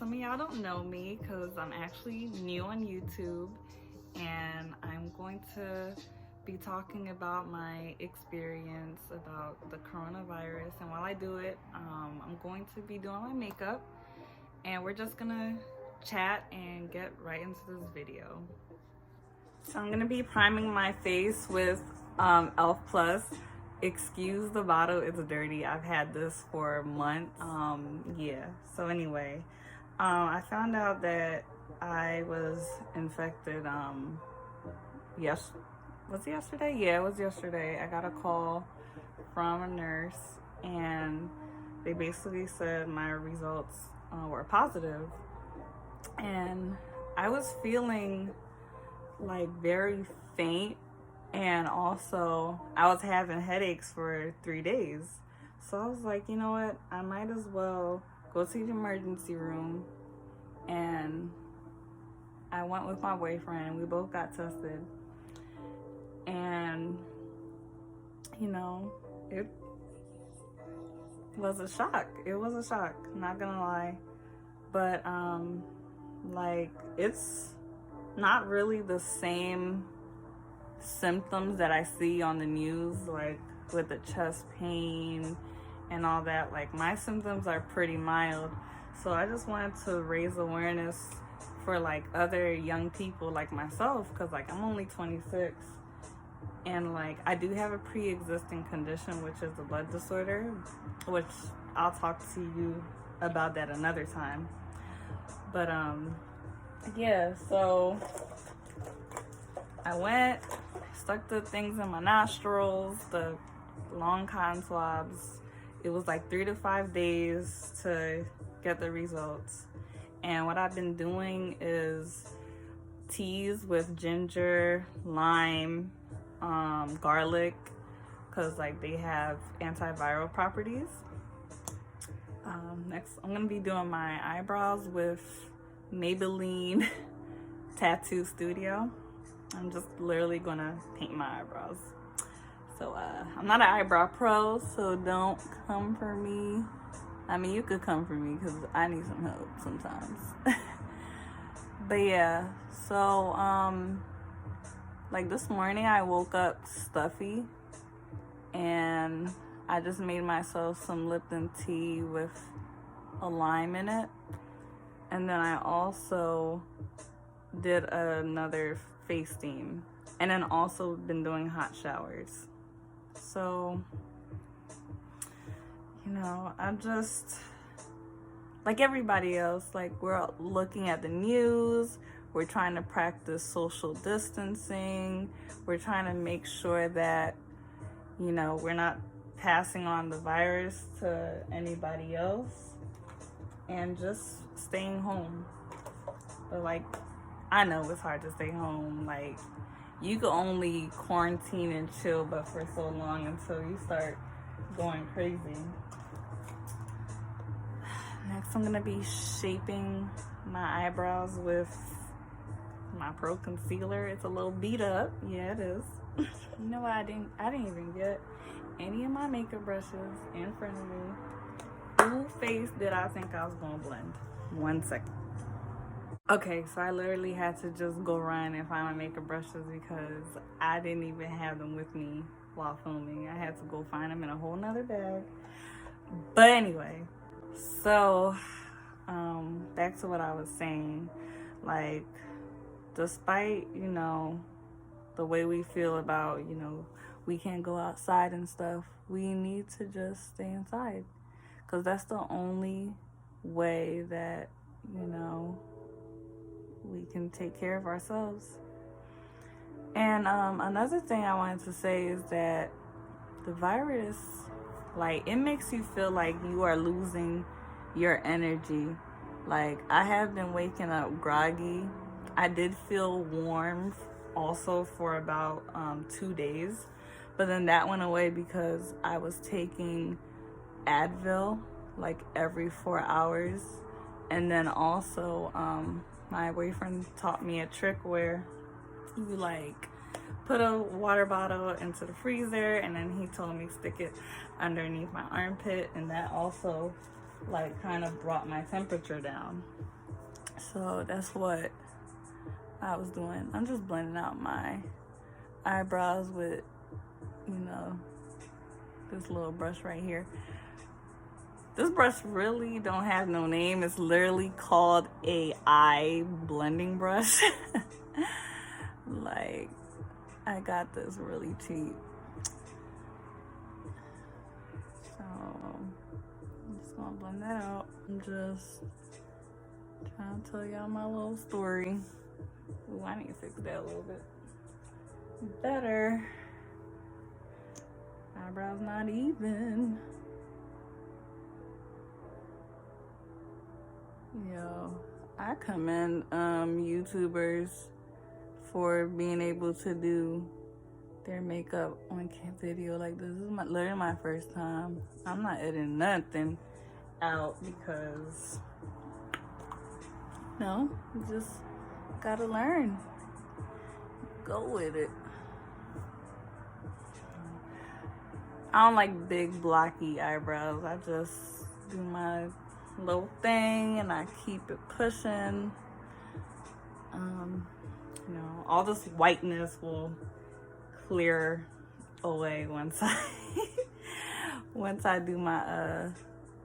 some of y'all don't know me because I'm actually new on YouTube, and I'm going to be talking about my experience about the coronavirus. And while I do it, I'm going to be doing my makeup, and we're just gonna chat and get right into this video. So I'm gonna be priming my face with Elf Plus. Excuse the bottle, it's dirty. I've had this for months. Yeah, so anyway, I found out that I was infected, was it yesterday? Yeah, it was yesterday. I got a call from a nurse, and they basically said my results were positive. And I was feeling like very faint, and also I was having headaches for 3 days. So I was like, you know what, I might as well go to the emergency room. And I went with my boyfriend, and we both got tested. And you know, it was a shock. It was a shock, not gonna lie. But like, it's not really the same symptoms that I see on the news, like with the chest pain and all that. Like, my symptoms are pretty mild. So I just wanted to raise awareness for like other young people like myself, because like I'm only 26, and like I do have a pre-existing condition, which is a blood disorder, which I'll talk to you about that another time. But yeah, so I went, stuck the things in my nostrils, the long cotton swabs. It was like 3 to 5 days to get the results. And what I've been doing is teas with ginger, lime, garlic, because like they have antiviral properties. Next, I'm gonna be doing my eyebrows with Maybelline Tattoo Studio. I'm just literally gonna paint my eyebrows. So I'm not an eyebrow pro, so don't come for me. I mean, you could come for me because I need some help sometimes. But yeah, so like this morning I woke up stuffy, and I just made myself some Lipton tea with a lime in it. And then I also did another face steam, and then also been doing hot showers. So, you know, I'm just like everybody else. Like, we're looking at the news, we're trying to practice social distancing, we're trying to make sure that, you know, we're not passing on the virus to anybody else, and just staying home. But like, I know it's hard to stay home. Like, you can only quarantine and chill but for so long until you start going crazy. Next, I'm gonna be shaping my eyebrows with my Pro Concealer. It's a little beat up. Yeah, it is. You know what? I didn't even get any of my makeup brushes in front of me. Who face did I think I was gonna blend? 1 second. Okay, so I literally had to just go run and find my makeup brushes because I didn't even have them with me while filming. I had to go find them in a whole nother bag. But anyway, so back to what I was saying. Like, despite, you know, the way we feel about, you know, we can't go outside and stuff, we need to just stay inside, because that's the only way that, you know, we can take care of ourselves. And another thing I wanted to say is that the virus, like, it makes you feel like you are losing your energy. Like, I have been waking up groggy. I did feel warm also for about 2 days, but then that went away because I was taking Advil like every 4 hours. And then also my boyfriend taught me a trick where you like put a water bottle into the freezer, and then he told me stick it underneath my armpit, and that also like kind of brought my temperature down. So that's what I was doing. I'm just blending out my eyebrows with, you know, this little brush right here. This brush really don't have no name. It's literally called a eye blending brush. Like, I got this really cheap. So I'm just gonna blend that out. I'm just trying to tell y'all my little story. Ooh, I need to fix that a little bit better. Eyebrows not even. Yo, I commend YouTubers for being able to do their makeup on video like this. This is literally my first time. I'm not editing nothing out because, no, you just gotta learn. Go with it. I don't like big blocky eyebrows. I just do my little thing and I keep it pushing. You know, all this whiteness will clear away once I do my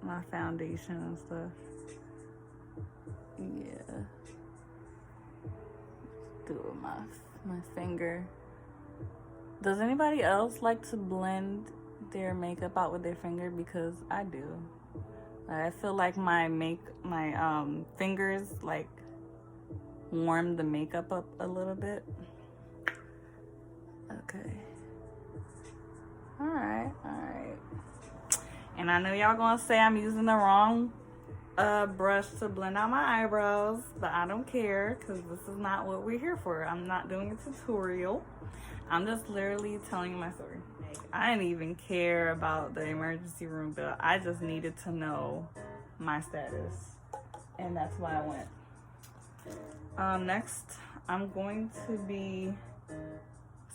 my foundation and stuff. Yeah, do it with my finger. Does anybody else like to blend their makeup out with their finger? Because I do. I feel like my fingers like warm the makeup up a little bit. Okay. All right. And I know y'all gonna say I'm using the wrong brush to blend out my eyebrows, but I don't care because this is not what we're here for. I'm not doing a tutorial. I'm just literally telling you my story. I didn't even care about the emergency room bill. I just needed to know my status, and that's why I went. Next, I'm going to be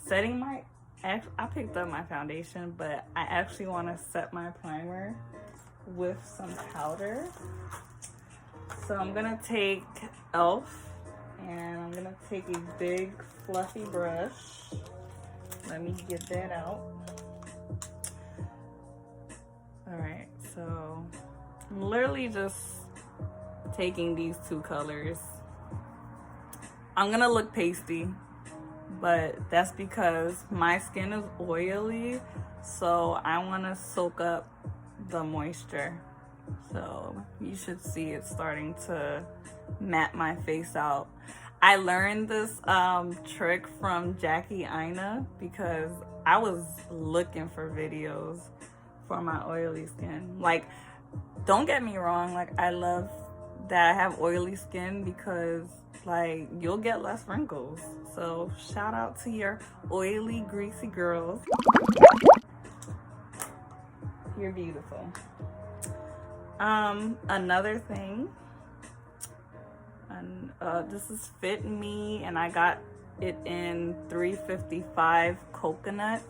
setting my. I picked up my foundation, but I actually want to set my primer with some powder. So I'm gonna take e.l.f. and I'm gonna take a big fluffy brush. Let me get that out. Alright, so I'm literally just taking these two colors. I'm gonna look pasty, but that's because my skin is oily, so I want to soak up the moisture. So you should see it starting to matte my face out. I learned this trick from Jackie Aina because I was looking for videos for my oily skin. Like, don't get me wrong, like I love that I have oily skin because like you'll get less wrinkles. So shout out to your oily, greasy girls. You're beautiful. Another thing, this is Fit Me, and I got it in 355 coconut.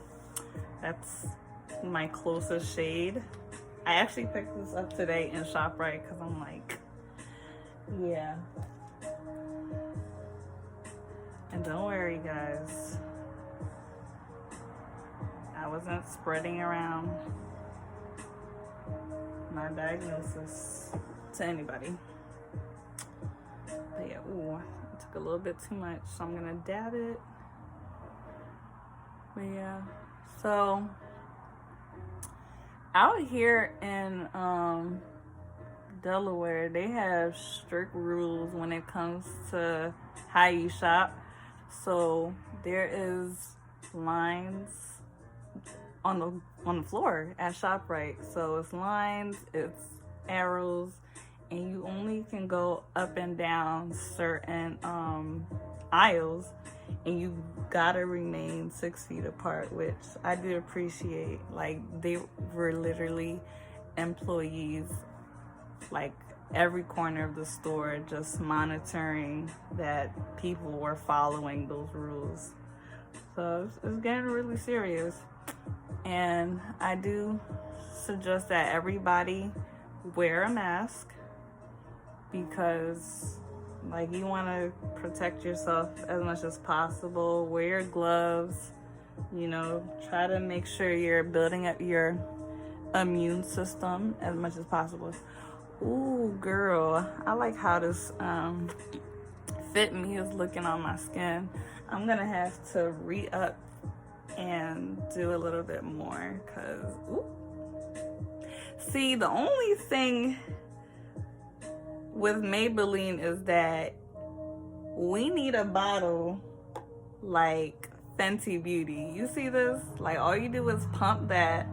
That's my closest shade. I actually picked this up today in ShopRite because I'm like, yeah. And don't worry, guys, I wasn't spreading around my diagnosis to anybody. But yeah, ooh, I took a little bit too much, so I'm gonna dab it. But yeah, so out here in Delaware, they have strict rules when it comes to how you shop. So there is lines on the floor at ShopRite. So it's lines, it's arrows, and you only can go up and down certain aisles, and you gotta remain 6 feet apart, which I do appreciate. Like, they were literally employees, like every corner of the store, just monitoring that people were following those rules. So it's getting really serious. And I do suggest that everybody wear a mask, because like you want to protect yourself as much as possible. Wear your gloves, you know, try to make sure you're building up your immune system as much as possible. Ooh, girl, I like how this fit me is looking on my skin. I'm gonna have to re-up and do a little bit more, because see, the only thing with Maybelline is that we need a bottle like Fenty Beauty. You see this? Like, all you do is pump that,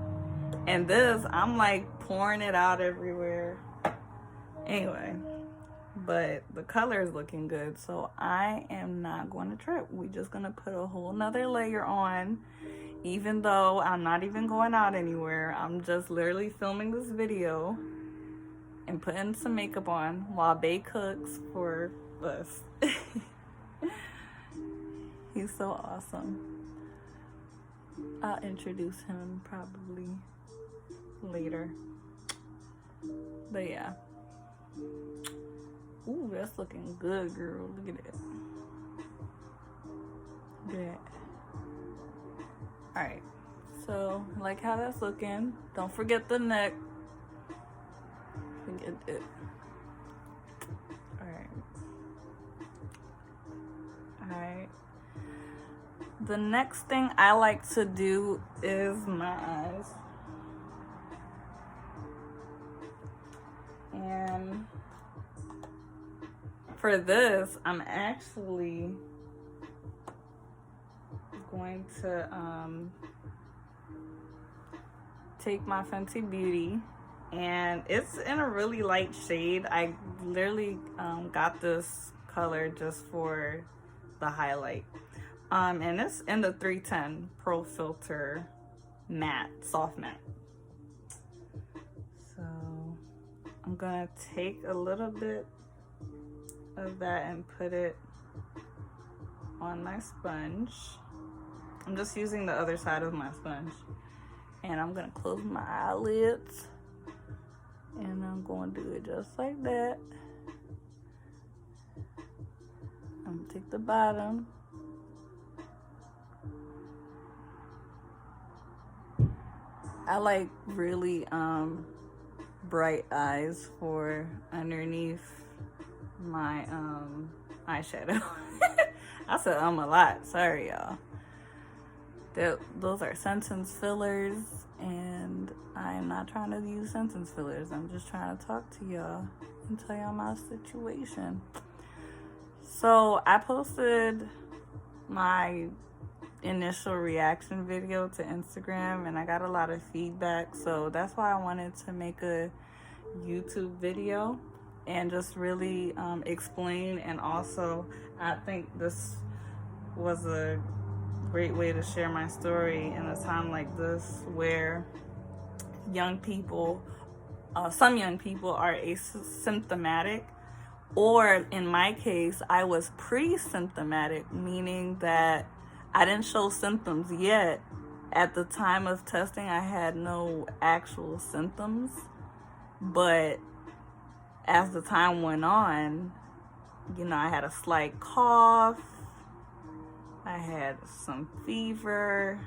and this, I'm like pouring it out everywhere. Anyway, but the color is looking good, so I am not going to trip. We're just gonna put a whole nother layer on, even though I'm not even going out anywhere. I'm just literally filming this video and putting some makeup on while Bae cooks for us. He's so awesome. I'll introduce him probably later. But yeah. Ooh, that's looking good, girl. Look at that. Good. Alright. So, like how that's looking. Don't forget the neck. Forget it. Alright. Alright. The next thing I like to do is my eyes. And for this, I'm actually going to take my Fenty Beauty, and it's in a really light shade. I literally got this color just for the highlight. And it's in the 310 Pro Filter Matte, Soft Matte. So I'm gonna take a little bit of that and put it on my sponge. I'm just using the other side of my sponge. And I'm gonna close my eyelids. And I'm gonna do it just like that. I'm gonna take the bottom. I like really bright eyes for underneath my eyeshadow. I said a lot. Sorry, y'all. Those are sentence fillers, and I am not trying to use sentence fillers. I'm just trying to talk to y'all and tell y'all my situation. So I posted my initial reaction video to Instagram, and I got a lot of feedback, so that's why I wanted to make a YouTube video and just really explain. And also, I think this was a great way to share my story in a time like this, where young people, some young people are asymptomatic, or in my case, I was pre-symptomatic, meaning that I didn't show symptoms yet. At the time of testing, I had no actual symptoms, but as the time went on, you know, I had a slight cough, I had some fever,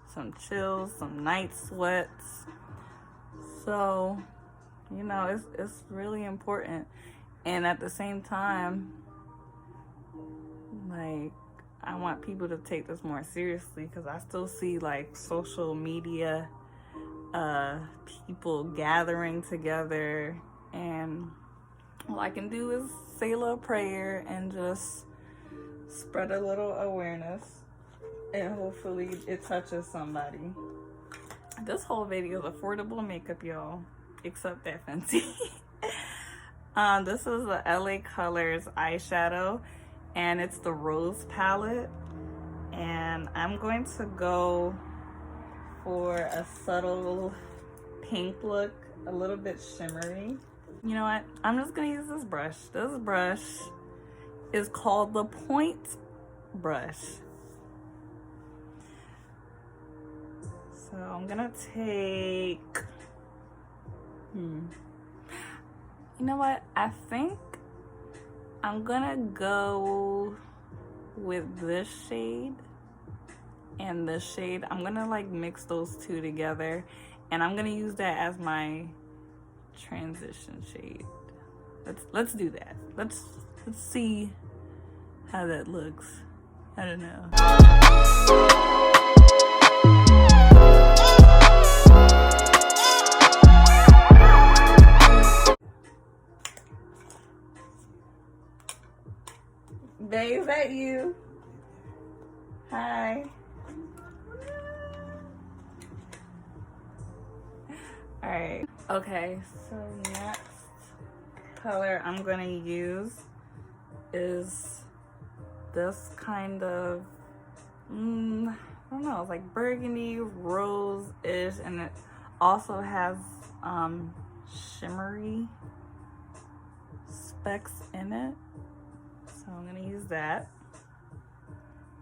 some chills, some night sweats. So, you know, it's really important. And at the same time, like, I want people to take this more seriously, because I still see like social media people gathering together, and all I can do is say a little prayer and just spread a little awareness, and hopefully it touches somebody. This whole video is affordable makeup, y'all, except that Fenty. This is the LA Colors eyeshadow, and it's the Rose palette, and I'm going to go for a subtle pink look, a little bit shimmery. You know what? I'm just gonna use this brush. This brush is called the Point brush. So I'm gonna take You know what? I think I'm gonna go with this shade and this shade. I'm gonna like mix those two together, and I'm gonna use that as my transition shade. Let's do that. Let's see how that looks. I don't know. Babe, is that you? Hi. Alright. Okay, so next color I'm gonna use is this kind of, I don't know, it's like burgundy, rose-ish, and it also has shimmery specks in it. So I'm gonna use that.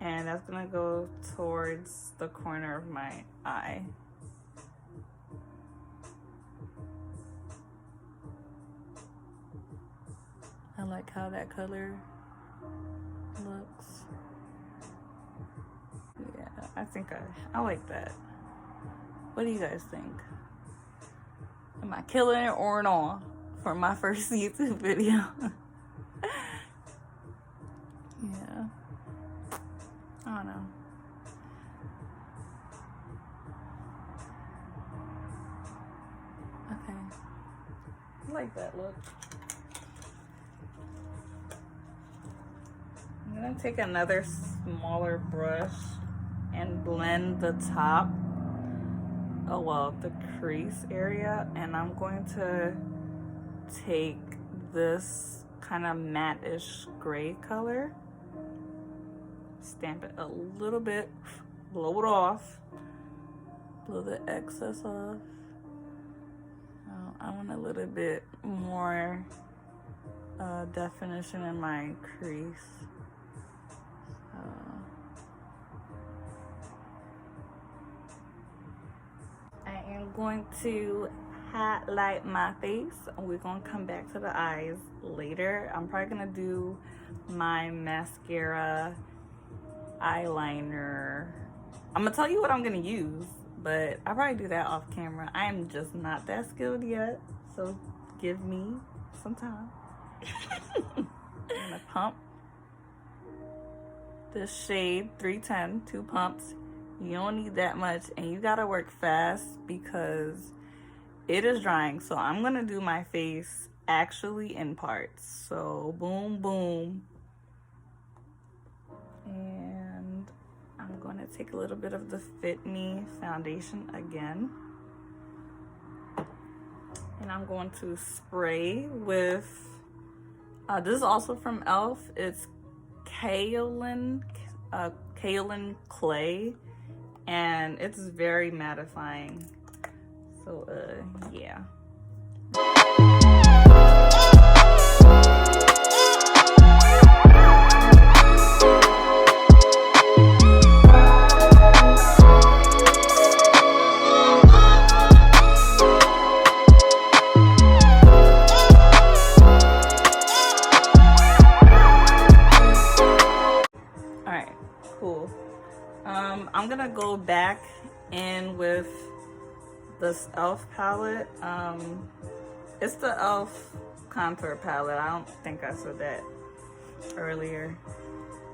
And that's gonna go towards the corner of my eye. I like how that color looks. Yeah, I think I like that. What do you guys think? Am I killing it or not for my first YouTube video? Yeah. I don't know. Okay. I like that look. I'm gonna take another smaller brush and blend the top, the crease area, and I'm going to take this kind of matte-ish gray color, stamp it a little bit, blow it off, blow the excess off. I want a little bit more definition in my crease. I am going to highlight my face. We're gonna come back to the eyes later. I'm probably gonna do my mascara, eyeliner. I'm gonna tell you what I'm gonna use, but I'll probably do that off camera. I am just not that skilled yet, so give me some time. I'm gonna pump this shade 310, 2 pumps. You don't need that much, and you gotta work fast because it is drying. So I'm gonna do my face actually in parts. So boom, boom. And I'm gonna take a little bit of the Fit Me foundation again. And I'm going to spray with, this is also from e.l.f. It's kaolin clay, and it's very mattifying. So yeah. I'm gonna go back in with this e.l.f. palette. It's the e.l.f. contour palette. I don't think I said that earlier,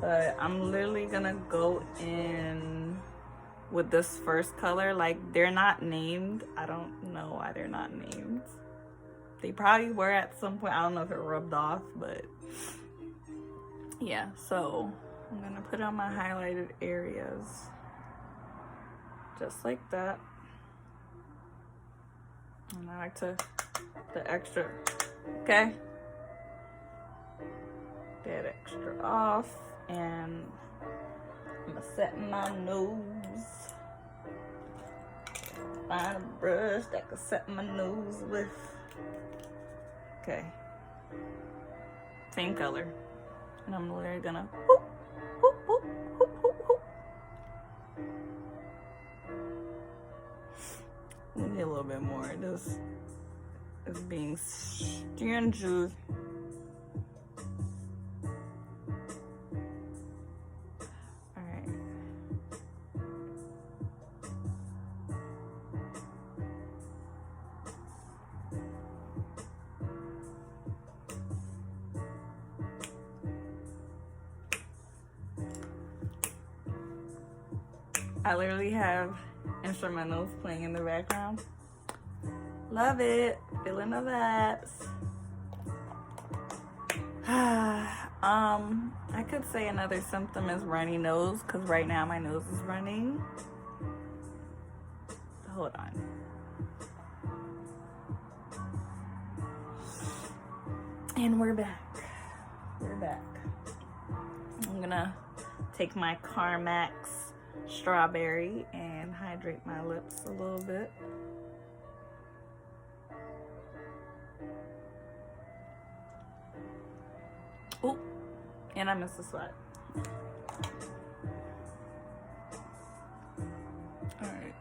but I'm literally gonna go in with this first color. Like, they're not named. I don't know why they're not named. They probably were at some point. I don't know if it rubbed off, but yeah. So I'm gonna put on my highlighted areas just like that. And I like to, the extra, okay? That extra off, and I'm gonna set my nose. Find a brush that can set my nose with. Okay. Same color. And I'm literally gonna whoop, whoop, whoop, whoop, whoop, whoop. Maybe a little bit more. Just is being stingy. I literally have instrumentals playing in the background. Love it. Feeling the vibes. I could say another symptom is runny nose, because right now my nose is running. Hold on. And we're back. We're back. I'm gonna take my Carmax strawberry and hydrate my lips a little bit. Oh, and I missed a sweat. All right.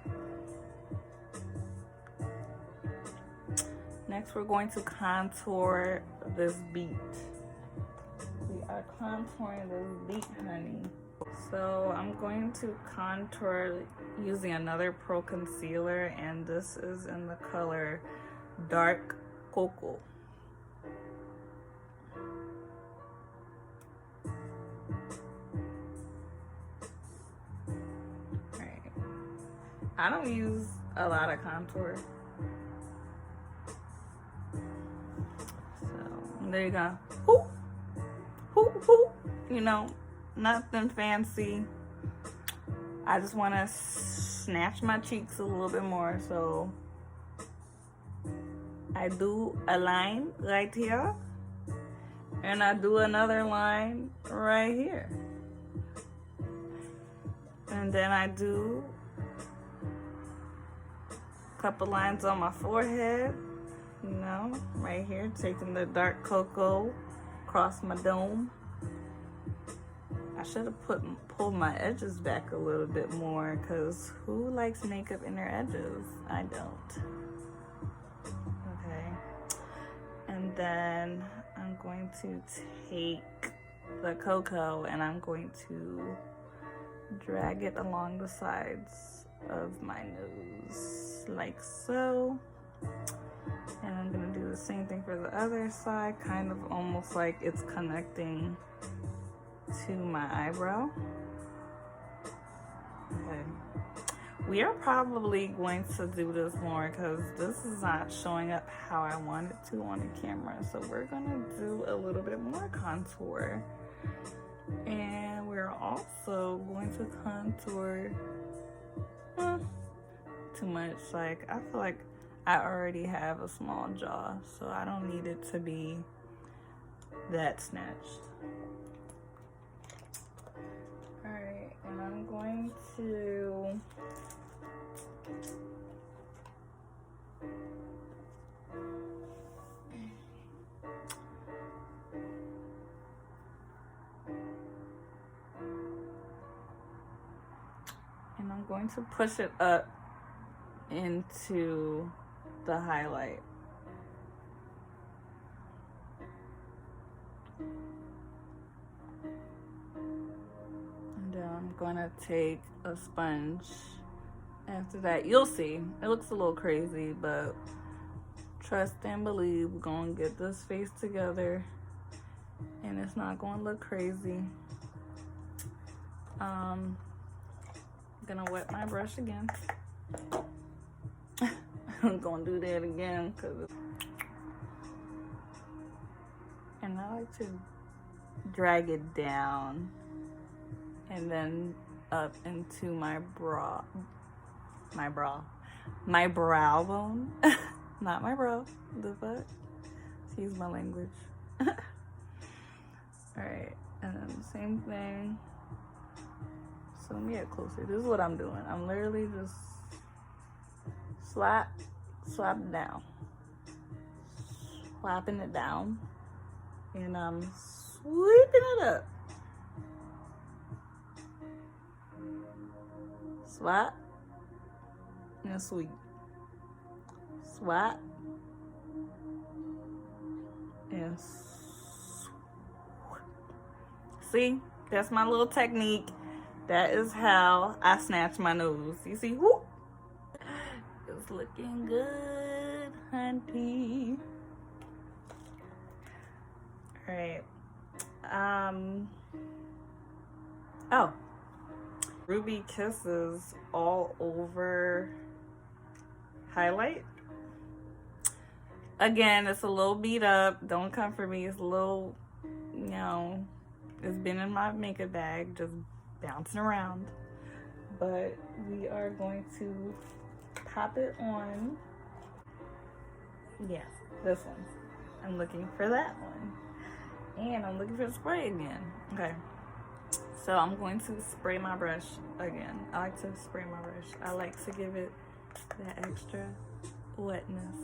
Next, we're going to contour this beat. We are contouring this beat, honey. So I'm going to contour using another Pro Concealer, and this is in the color Dark Cocoa. Alright. I don't use a lot of contour. So there you go. Whoop, whoop, whoop. You know, nothing fancy. I just want to snatch my cheeks a little bit more, so I do a line right here, and I do another line right here, and then I do a couple lines on my forehead, you know, right here, taking the dark cocoa across my dome. I should have pulled my edges back a little bit more, because who likes makeup in their edges? I don't. Okay. And then I'm going to take the cocoa and I'm going to drag it along the sides of my nose, like so. And I'm gonna do the same thing for the other side, kind of almost like it's connecting to my eyebrow. Okay. We are probably going to do this more because this is not showing up how I want it to on the camera. So we're gonna do a little bit more contour. And we're also going to contour too much. Like, I feel like I already have a small jaw, so I don't need it to be that snatched. Alright, and I'm going to push it up into the highlight. And then I'm gonna take a sponge. After that, you'll see. It looks a little crazy, but trust and believe, we're gonna get this face together and it's not gonna look crazy. I'm gonna wet my brush again. I'm gonna do that again, and I like to drag it down and then up into my brow bone. Not my bra. The fuck? Excuse my language. Alright, and then the same thing. So let me get closer. This is what I'm doing. I'm literally just slap it down. Slapping it down. And I'm sweeping it up. Swap and sweep. Swap And see, that's my little technique. That is how I snatch my nose. You see, whoop. It's looking good, hunty. All right. Oh, Ruby Kisses all over highlight. Again, it's a little beat up. Don't come for me. It's a little, you know, it's been in my makeup bag, just bouncing around. But we are going to pop it on. Yes, this one. I'm looking for that one. And I'm looking for the spray again. Okay. So I'm going to spray my brush again. I like to spray my brush. I like to give it that extra wetness.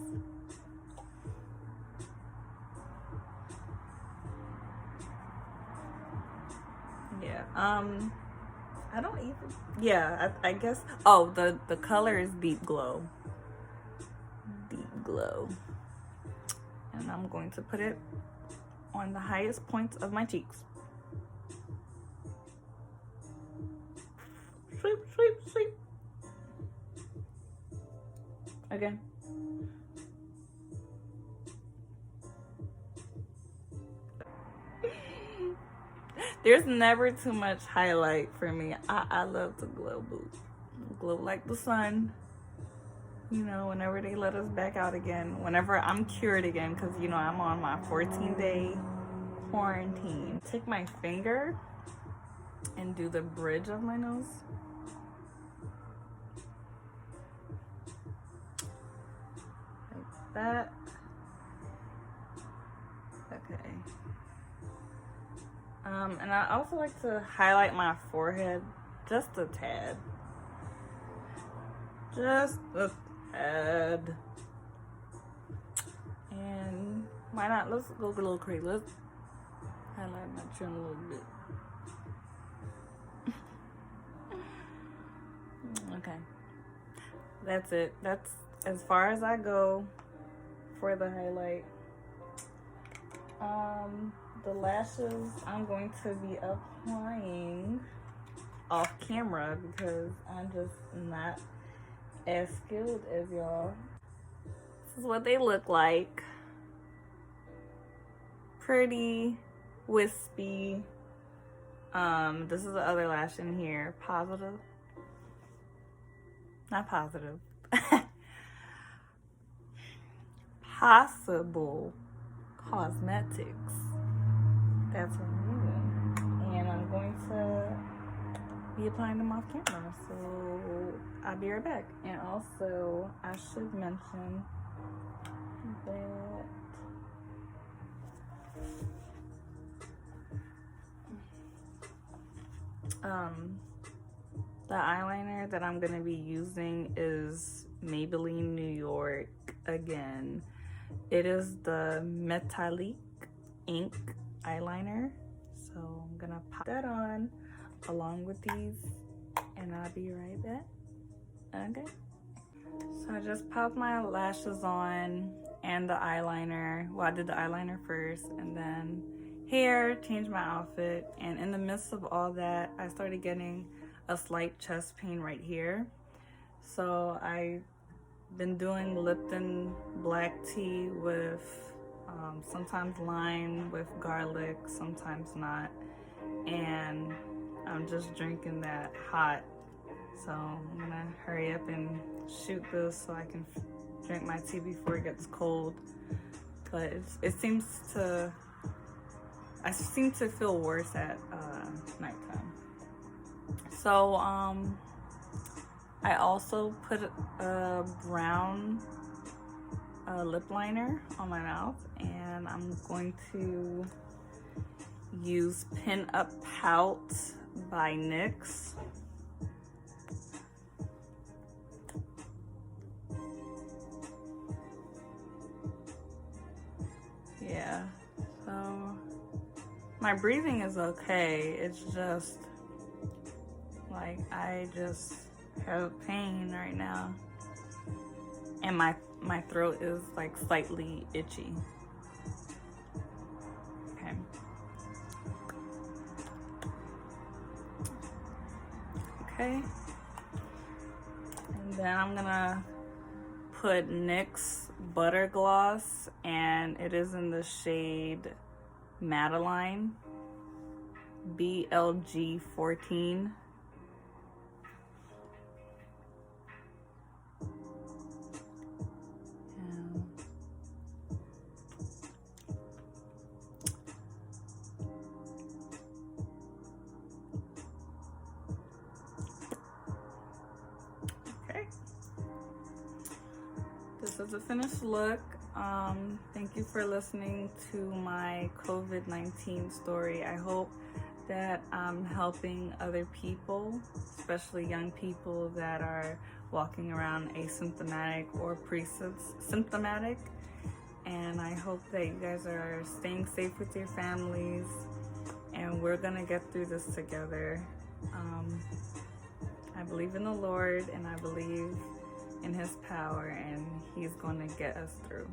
Yeah. I don't even. Yeah. I guess. Oh, the color is Deep Glow. Deep Glow. And I'm going to put it on the highest points of my cheeks. Sweep, sweep, sweep. Again. There's never too much highlight for me. I love to glow, boo. Glow like the sun. You know, whenever they let us back out again. Whenever I'm cured again, because, you know, I'm on my 14-day quarantine. Take my finger and do the bridge of my nose. Like that. Okay. And I also like to highlight my forehead just a tad. Just a tad. And why not? Let's go a little crazy. Let's highlight my chin a little bit. Okay. That's it. That's as far as I go for the highlight. The lashes I'm going to be applying off camera because I'm just not as skilled as y'all. This is what they look like. Pretty, wispy. This is the other lash in here. Positive. Not positive. Possible Cosmetics. That's what I'm doing. And I'm going to be applying them off camera. So I'll be right back. And also, I should mention that the eyeliner that I'm going to be using is Maybelline New York again. It is the Metallic Ink eyeliner. So I'm gonna pop that on along with these and I'll be right back. Okay. So I just popped my lashes on and the eyeliner. Well, I did the eyeliner first and then hair, changed my outfit. And in the midst of all that, I started getting a slight chest pain right here. So I've been doing Lipton black tea with sometimes lime with garlic, sometimes not. And I'm just drinking that hot. So I'm gonna hurry up and shoot this so I can drink my tea before it gets cold. But it seems to, I seem to feel worse at nighttime. So I also put a brown lip liner on my mouth, and I'm going to use Pin Up Pout by NYX. Yeah, so my breathing is okay. It's just like I just have pain right now, and my throat is like slightly itchy. Okay. And then I'm gonna put NYX Butter Gloss, and it is in the shade Madeline, BLG14. This is a finished look. Thank you for listening to my COVID-19 story. I hope that I'm helping other people, especially young people that are walking around asymptomatic or pre-symptomatic. And I hope that you guys are staying safe with your families, and we're gonna get through this together. I believe in the Lord, and I believe in his power, and he's going to get us through.